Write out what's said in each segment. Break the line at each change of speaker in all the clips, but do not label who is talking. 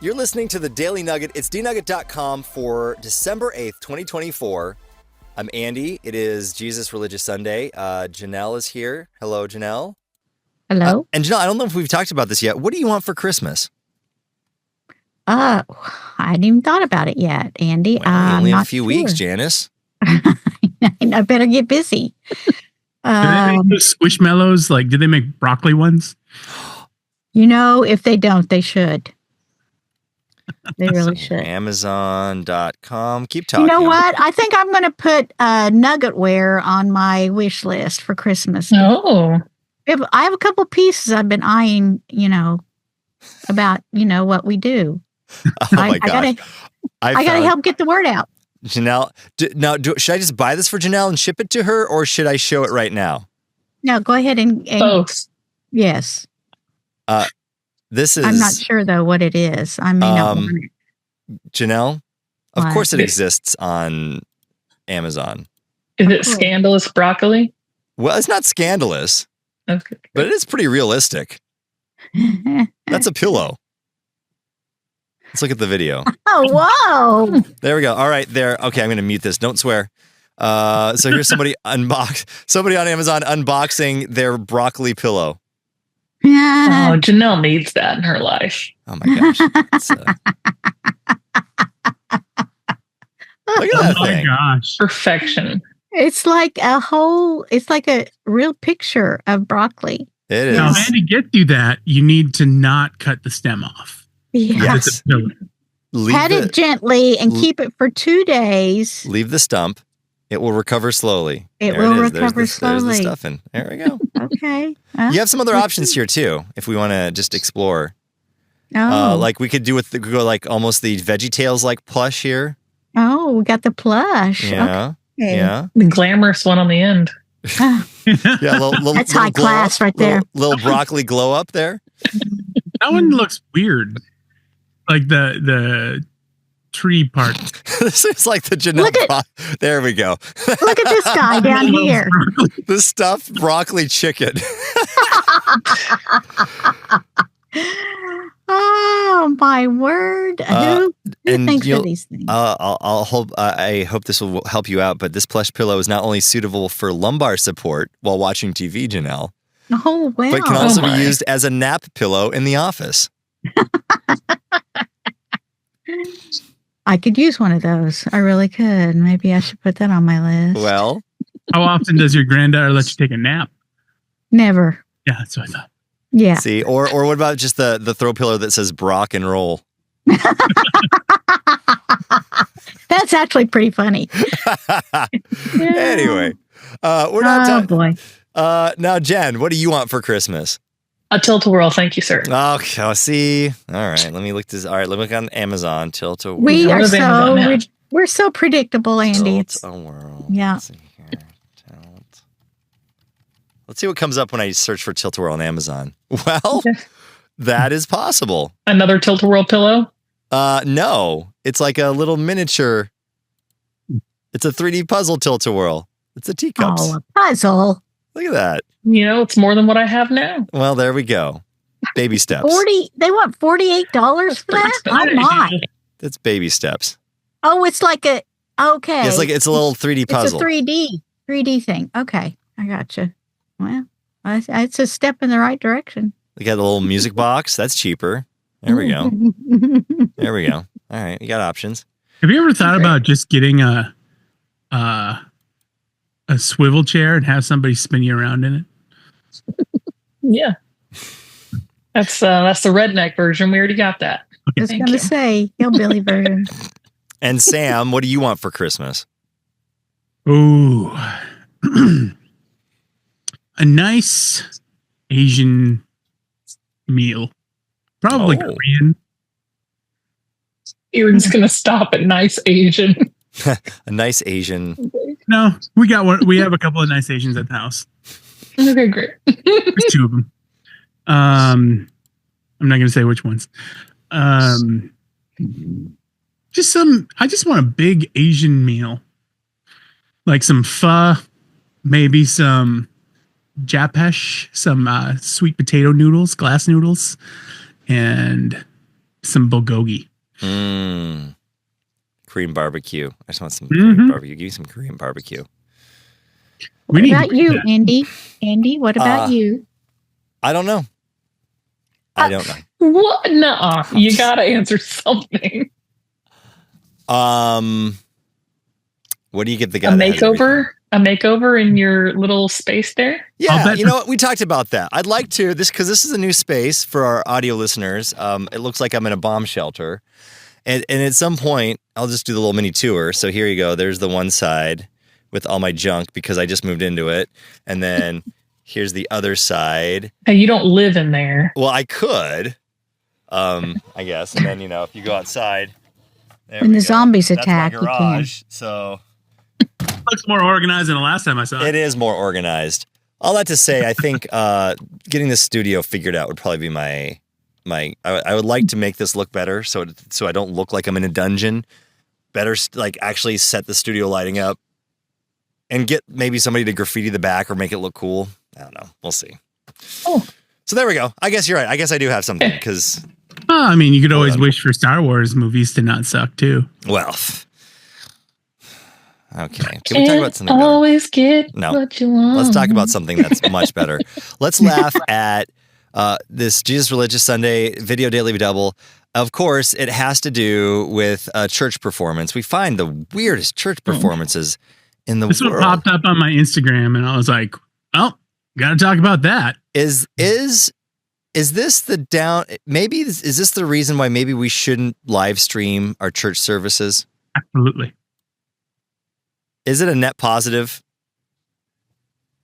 You're listening to the Daily Nugget. It's dnugget.com for December 8th, 2024. I'm Andy. It is Jesus Religious Sunday. Janelle is here. Hello, Janelle.
Hello.
And Janelle, I don't know if we've talked about this yet. What do you want for Christmas?
I hadn't even thought about it yet, Andy.
Well, only a few weeks, Janice.
I better get busy.
Do they make those Squishmallows? Like, do they make broccoli ones?
You know, if they don't, they should. They really should.
Amazon.com. Keep talking.
You know what? I think I'm going to put Nuggetware on my wish list for Christmas.
Oh.
I have a couple pieces I've been eyeing, about, what we do.
Oh, my gosh.
I got to help get the word out.
Janelle, should I just buy this for Janelle and ship it to her, or should I show it right now?
No, go ahead and
both.
Yes.
This is.
I'm not sure though what it is. I may not want it.
Janelle, of
What?
course it exists on Amazon.
Is it scandalous broccoli?
Well, it's not scandalous,
Okay.
but it is pretty realistic. That's a pillow. Let's look at the video.
Oh, whoa.
There we go. All right, there. Okay, I'm going to mute this. Don't swear. So here's somebody on Amazon unboxing their broccoli pillow.
Oh, Janelle needs that in her life.
Oh my gosh. Look at that thing.
Gosh.
Perfection.
It's like a real picture of broccoli.
It is.
Now, to get through that, you need to not cut the stem off.
Yes.
It's a pillow.
Pat it gently and keep it for 2 days.
Leave the stump. It will recover slowly.
It
There
will
is.
recover slowly.
There's the stuffing. There we go.
Okay.
You have some other options here too, if we want to just explore.
Oh.
Like we could do go like almost the VeggieTales like plush here.
Oh, we got the plush.
Yeah.
Okay.
Yeah.
The glamorous one on the end.
Yeah. Little,
That's high class right there.
Little broccoli glow up there.
That one looks weird. Like the tree part.
This is like the Janelle. There we go.
Look at this guy down here.
The stuffed broccoli chicken.
Oh my word! Who thinks of these things?
I hope this will help you out. But this plush pillow is not only suitable for lumbar support while watching TV, Janelle,
Oh wow!
but can also be used as a nap pillow in the office.
I could use one of those. I really could. Maybe I should put that on my list.
Well,
How often does your granddaughter let you take a nap?
Never.
Yeah, that's what I thought.
Yeah.
see, or what about just the throw pillow that says Brock and roll?
That's actually pretty funny.
Anyway, we're not
Oh
talking.
boy.
Now, Jen, what do you want for Christmas?
A tilt-a-whirl, thank you, sir.
Okay, I'll see. All right, let me look this. All right, let me look on Amazon. Tilt-a-whirl.
We
What
are
is Amazon now?
we're so predictable, Andy. It's
Tilt-a-whirl.
Yeah.
Let's see here. Let's see what comes up when I search for tilt-a-whirl on Amazon. Well, that is possible.
Another tilt-a-whirl pillow?
No, it's like a little miniature. It's a 3D puzzle tilt-a-whirl. It's a teacups.
a puzzle.
Look at that.
You know, it's more than what I have now.
Well, there we go. Baby steps.
They want $48 for that? Oh my.
That's baby steps.
Oh, it's like a okay.
It's a little 3D puzzle.
It's a 3D thing. Okay, I gotcha. Well, it's a step in the right direction.
They got a little music box. That's cheaper. There we go. There we go. All right, you got options.
Have you ever thought about just getting a swivel chair and have somebody spin you around in it?
Yeah. That's the redneck version. We already got that.
I was going to say hillbilly version.
And Sam, what do you want for Christmas?
Ooh. A nice Asian meal. Probably Korean.
You're just going to stop at nice Asian.
A nice Asian.
No, we got one. We have a couple of nice Asians at the house.
Okay, great.
There's 2 of them. I'm not going to say which ones. I just want a big Asian meal. Like some pho, maybe some japesh, some sweet potato noodles, glass noodles, and some bulgogi.
Korean barbecue. I just want some Korean barbecue. Give me some Korean barbecue.
What about you, Andy? Andy, what about you?
I don't know.
What? No, you gotta answer something.
What do you get the guy?
A makeover in your little space there?
Yeah, you know what? We talked about that. I'd like to because this is a new space for our audio listeners. It looks like I'm in a bomb shelter, and at some point I'll just do the little mini tour. So here you go. There's the one side with all my junk because I just moved into it, and then here's the other side.
Hey, you don't live in there.
Well, I could, I guess, and then if you go outside,
when the zombies attack,
that's my garage, so.
Looks more organized than the last time I saw it.
It is more organized. All that to say, I think getting the studio figured out would probably be my. I would like to make this look better, so I don't look like I'm in a dungeon. Better, like actually set the studio lighting up, and get maybe somebody to graffiti the back or make it look cool. I don't know. We'll see.
Oh,
so there we go. I guess you're right. I guess I do have something because.
I mean, you could always wish for Star Wars movies to not suck too.
Well. Okay. Can we talk about something
always get what you want.
Let's talk about something that's much better. Let's laugh at this Jesus Religious Sunday video daily double. Of course, it has to do with a church performance. We find the weirdest church performances in the world.
This one popped up on my Instagram, and I was like, "Oh, got to talk about that."
Is this the down? Maybe is this the reason why maybe we shouldn't live stream our church services?
Absolutely.
Is it a net positive?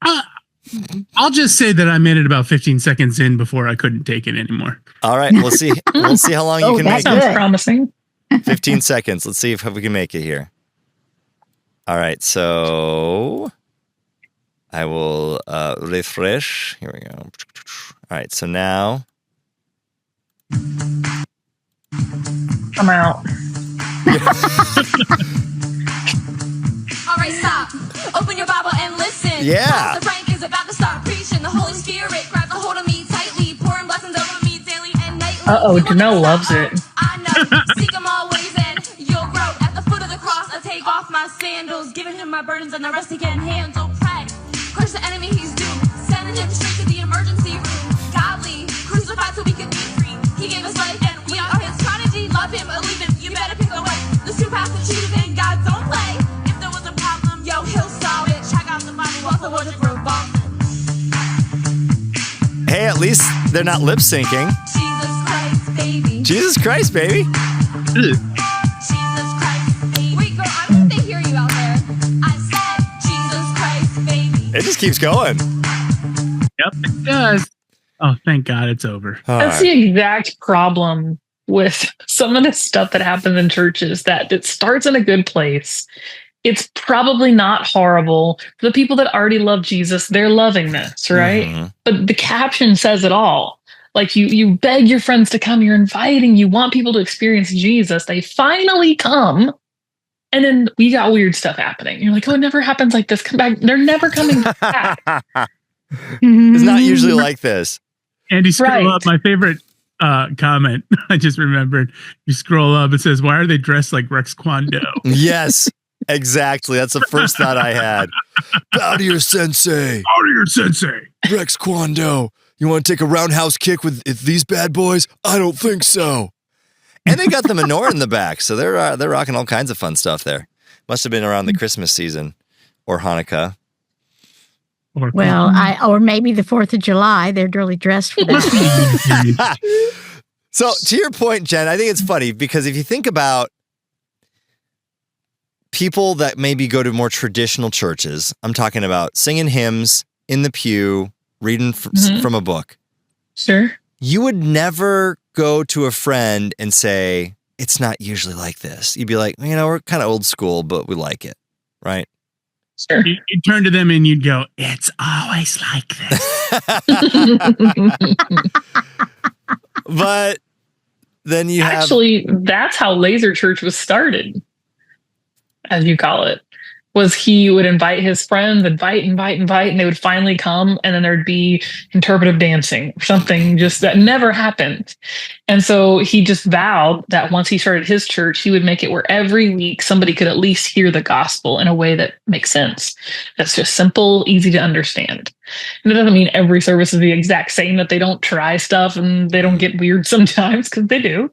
I'll just say that I made it about 15 seconds in before I couldn't take it anymore.
All right, we'll see. We'll see how long you can make it.
That sounds promising.
15 seconds. Let's see if we can make it here. All right, so I will refresh. Here we go. All right, so now.
I'm out.
All right, stop. Open your Bible and listen.
Yeah.
Pastor Frank is about to start preaching. The Holy Spirit grabs a hold of me tightly, pouring blessings over me daily and nightly.
Janelle loves it.
I know. Seek him always and you'll grow. At the foot of the cross, I take off my sandals, giving him my burdens and the rest he can handle. Pray. Crush the enemy, he's doomed. Sending him straight to the emergency room. Godly, crucified so we can be free. He gave us life and we are his prodigy. Love him, believe him. You better pick a way. The two paths to choose and God don't play. He'll solve it. Check out the Bible while the worship revolves.
Hey, at least they're not lip syncing.
Jesus Christ, baby.
Jesus Christ, baby.
Jesus Christ, baby. Wait, girl, I don't think they hear you out there. I said Jesus Christ, baby.
It just keeps going.
Yep, it does. Oh, thank God it's over.
That's the exact problem with some of the stuff that happens in churches, that it starts in a good place. It's probably not horrible. For the people that already love Jesus, they're loving this, right? Mm-hmm. But the caption says it all. Like you beg your friends to come, you're inviting, you want people to experience Jesus. They finally come. And then we got weird stuff happening. You're like, oh, it never happens like this. Come back. They're never coming back.
It's not usually like this.
Andy, scroll up. My favorite comment, I just remembered. You scroll up, it says, why are they dressed like Rex Kwon Do?
Yes. Exactly. That's the first thought I had. Bow to your sensei.
Bow to your sensei.
Rex Kwon Do. You want to take a roundhouse kick with these bad boys? I don't think so. And they got the menorah in the back, so they're rocking all kinds of fun stuff there. Must have been around the Christmas season or Hanukkah.
Or maybe the 4th of July. They're really dressed for that.
So to your point, Jen, I think it's funny because if you think about people that maybe go to more traditional churches, I'm talking about singing hymns in the pew, reading from a book.
Sure.
You would never go to a friend and say, it's not usually like this. You'd be like, we're kind of old school, but we like it. Right?
Sure.
You'd turn to them and you'd go, it's always like this.
But then you
Actually, that's how Laser Church was started, as you call it. was he would invite his friends, invite, and they would finally come, and then there'd be interpretive dancing or something just that never happened. And so he just vowed that once he started his church, he would make it where every week somebody could at least hear the gospel in a way that makes sense. That's just simple, easy to understand. And it doesn't mean every service is the exact same, that they don't try stuff and they don't get weird sometimes, because they do.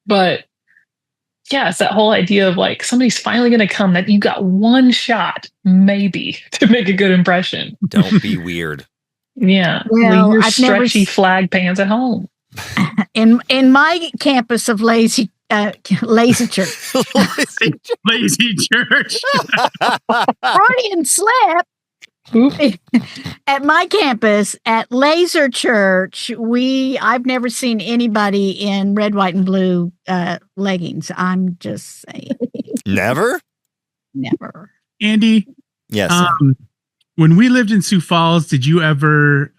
But yeah, it's that whole idea of like, somebody's finally going to come, that you got one shot, maybe, to make a good impression.
Don't be weird.
Yeah.
Well,
Leave your
I've never
stretchy flag pants at home.
In my campus of lazy church,
Lazy church.
Freudian slip. At my campus at Laser Church, I've never seen anybody in red, white, and blue leggings. I'm just saying.
Never?
Never.
Andy,
Yes.
when we lived in Sioux Falls, did you ever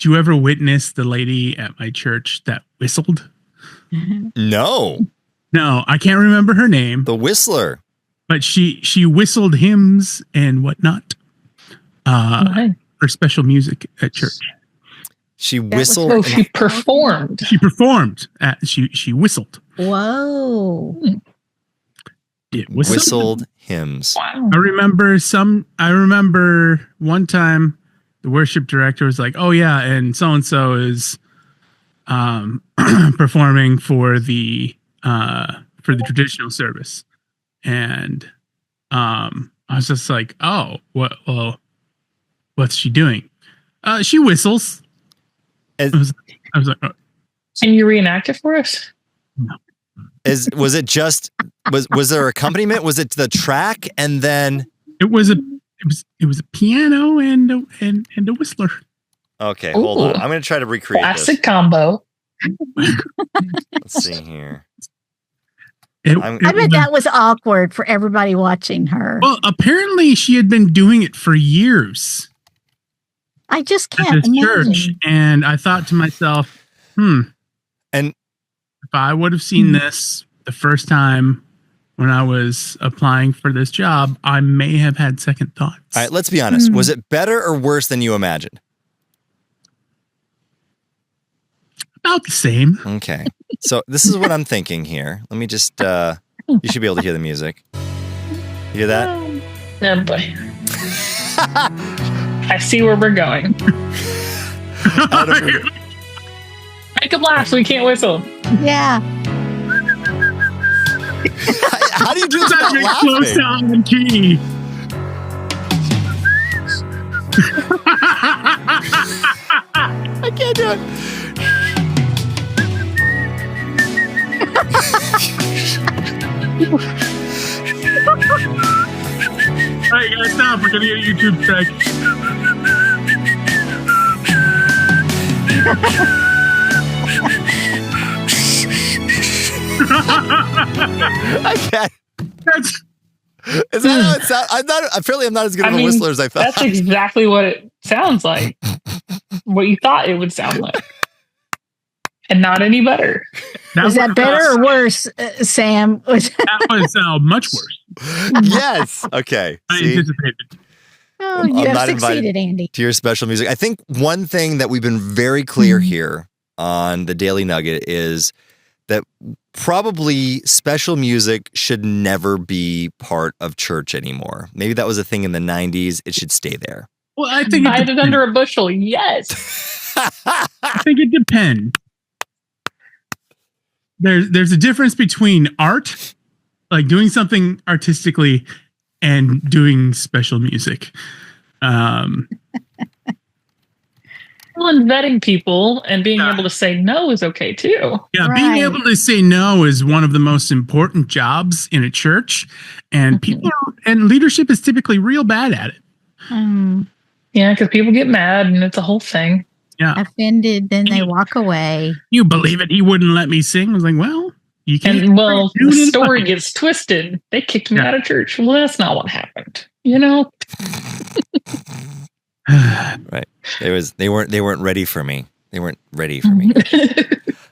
witness the lady at my church that whistled?
No.
No, I can't remember her name,
The Whistler.
but she whistled hymns and whatnot for special music at church.
She
was
whistled.
Oh, she performed.
She performed. She whistled.
Whoa.
It was
Whistled hymns.
Wow.
I remember one time the worship director was like, "Oh yeah, and so is performing for the traditional service," and I was just like, "Oh, what? Well, what's she doing?" She whistles.
As-
I was like, oh,
Can you reenact it for us?
Was it just was there accompaniment? Was it the track and then?
it was a piano and a whistler.
Okay, hold on.
Ooh.
I'm going to try to recreate
Classic combo.
this. Let's see here.
I bet that was awkward for everybody watching her.
Well, apparently she had been doing it for years
I just
at
can't
this
imagine.
church, and I thought to myself,
And
if I would have seen this the first time when I was applying for this job, I may have had second thoughts.
all right, let's be honest. Was it better or worse than you imagined?
About the same.
Okay. So this is what I'm thinking here. Let me just you should be able to hear the music. You hear that?
Oh boy. I see where we're going. Make him laugh so we can't whistle.
Yeah.
How do you do
That
that
makes
without
no
laughing?
sound and key.
I can't do it.
All right, guys, stop. We're gonna get a YouTube strike.
I can't.
That's
Is that how it sounds? Apparently I'm not as good of a whistler as I thought.
That's exactly what it sounds like. What you thought it would sound like. And not any better.
Was that better or worse, Sam?
That was much worse.
Yes. Okay.
I
See?
anticipated.
Oh,
I'm
you have
not invited.
succeeded, Andy.
To your special music. I think one thing that we've been very clear here on the Daily Nugget is that probably special music should never be part of church anymore. Maybe that was a thing in the 90s. It should stay there.
Well, I think
Hide it under a bushel. Yes.
I think it depends. There's a difference between art, like doing something artistically, and doing special music.
Well, and vetting people and being
Yeah.
able to say no is okay too.
Yeah, being
Right.
able to say no is one of the most important jobs in a church, and people and leadership is typically real bad at it.
Yeah, because people get mad and it's a whole thing.
Offended, then they walk away.
You believe it? He wouldn't let me sing. I was like, well, you can't.
And well,
do
the
it in
story
public.
gets twisted. They kicked me
Yeah.
out of church. Well, that's not what happened. You know?
Right. They weren't ready for me. They weren't ready for me.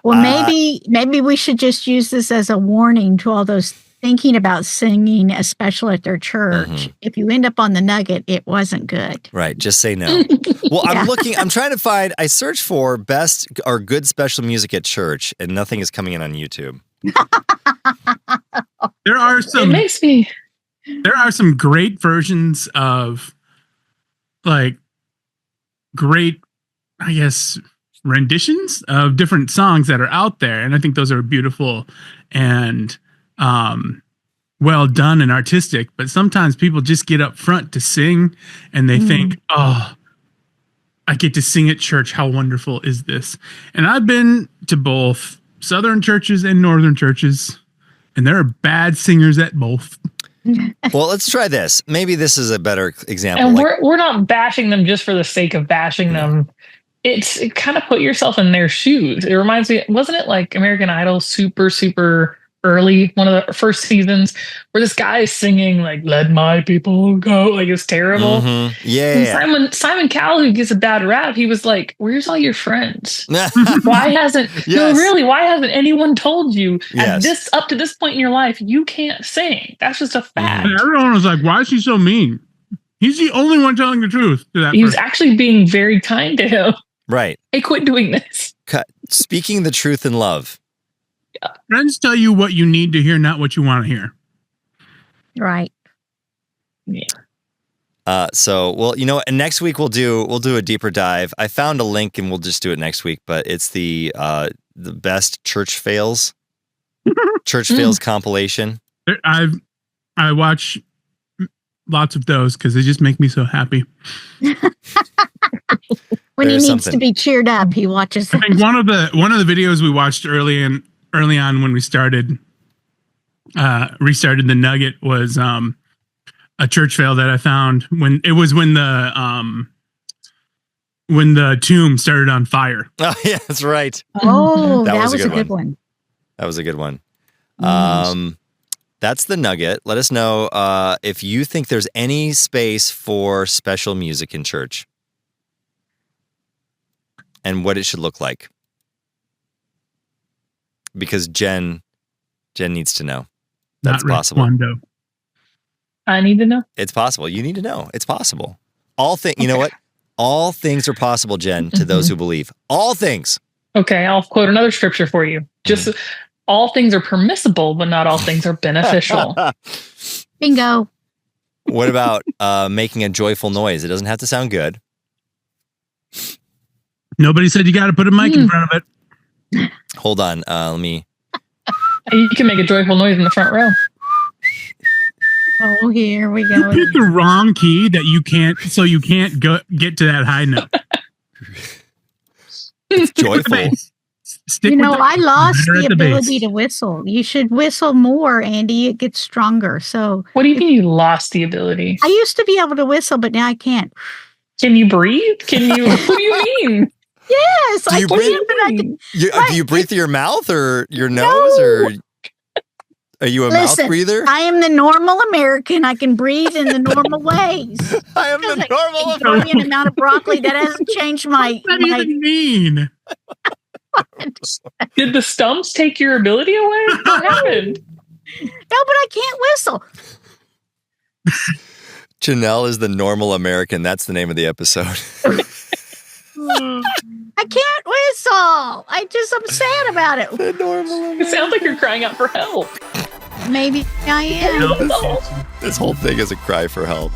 Well, maybe we should just use this as a warning to all those thinking about singing a special at their church. If you end up on the Nugget, it wasn't good.
Right. Just say no. Well, I'm trying to find, I searched for best or good special music at church, and nothing is coming in on YouTube.
There are some.
It makes me.
There are some great versions of, like, great, I guess, renditions of different songs that are out there, and I think those are beautiful and well done and artistic. But sometimes people just get up front to sing, and they think, "Oh, I get to sing at church. How wonderful is this?" And I've been to both Southern churches and Northern churches, and there are bad singers at both.
Well, let's try this. Maybe this is a better example.
And we're not bashing them just for the sake of bashing them. It kind of put yourself in their shoes. It reminds me, wasn't it like American Idol super, super early, one of the first seasons, where this guy is singing like "Let My People Go," like it's terrible.
Yeah.
And Simon Cowell, who gets a bad rap, he was like, "Where's all your friends? Why hasn't why hasn't anyone told you at this up to this point in your life you can't sing? That's just a fact."
And everyone was like, "Why is he so mean?" He's the only one telling the truth to that
He was
person.
actually being very kind to him.
Right.
Hey, quit doing this.
Speaking the truth in love.
Friends tell you what you need to hear, not what you want to hear.
Right.
Yeah.
So, well, and next week we'll do a deeper dive. I found a link and we'll just do it next week, but it's the best church fails compilation.
I watch lots of those because they just make me so happy.
When
There's
he needs
something.
to be cheered up, he watches
I
them.
think one of the videos we watched early on when we restarted the Nugget was a church fail that I found when the tomb started on fire.
Oh, yeah, that's right.
Oh,
That
that
was
was
a
a
good
good one.
That was a good one. That's the Nugget. Let us know if you think there's any space for special music in church and what it should look like. Because Jenn needs to know. That's
Not
possible.
Respondo.
I need to know.
It's possible. You need to know. It's possible. You know what? All things are possible, Jenn, to those who believe. All things.
Okay, I'll quote another scripture for you. Just all things are permissible, but not all things are beneficial.
Bingo.
What about making a joyful noise? It doesn't have to sound good.
Nobody said you got to put a mic in front of it.
Hold on. Let me.
You can make a joyful noise in the front row.
Oh, here we
You
go.
picked the wrong key that you can't get to that high note.
It's joyful.
Stick
You
with
know,
the-
I lost
better
the
at the bass.
ability to whistle. You should whistle more, Andy. It gets stronger. So
What do you mean you lost the ability?
I used to be able to whistle, but now I can't.
Can you breathe? Can you? What do you mean?
Yes,
Do
I
you
can,
breathe?
but I can.
Do you breathe through your mouth or your nose, or are you a
Listen,
mouth breather?
I am the normal American. I can breathe in the normal ways.
I am the normal
I can throw in an amount of broccoli. That hasn't changed my.
What does that even mean?
Did the stumps take your ability away? What happened?
No, but I can't whistle.
Janelle is the normal American. That's the name of the episode.
I can't whistle. I'm sad about it.
The normal
It sounds like you're crying out for help.
Maybe I am.
No.
This whole thing is a cry for help.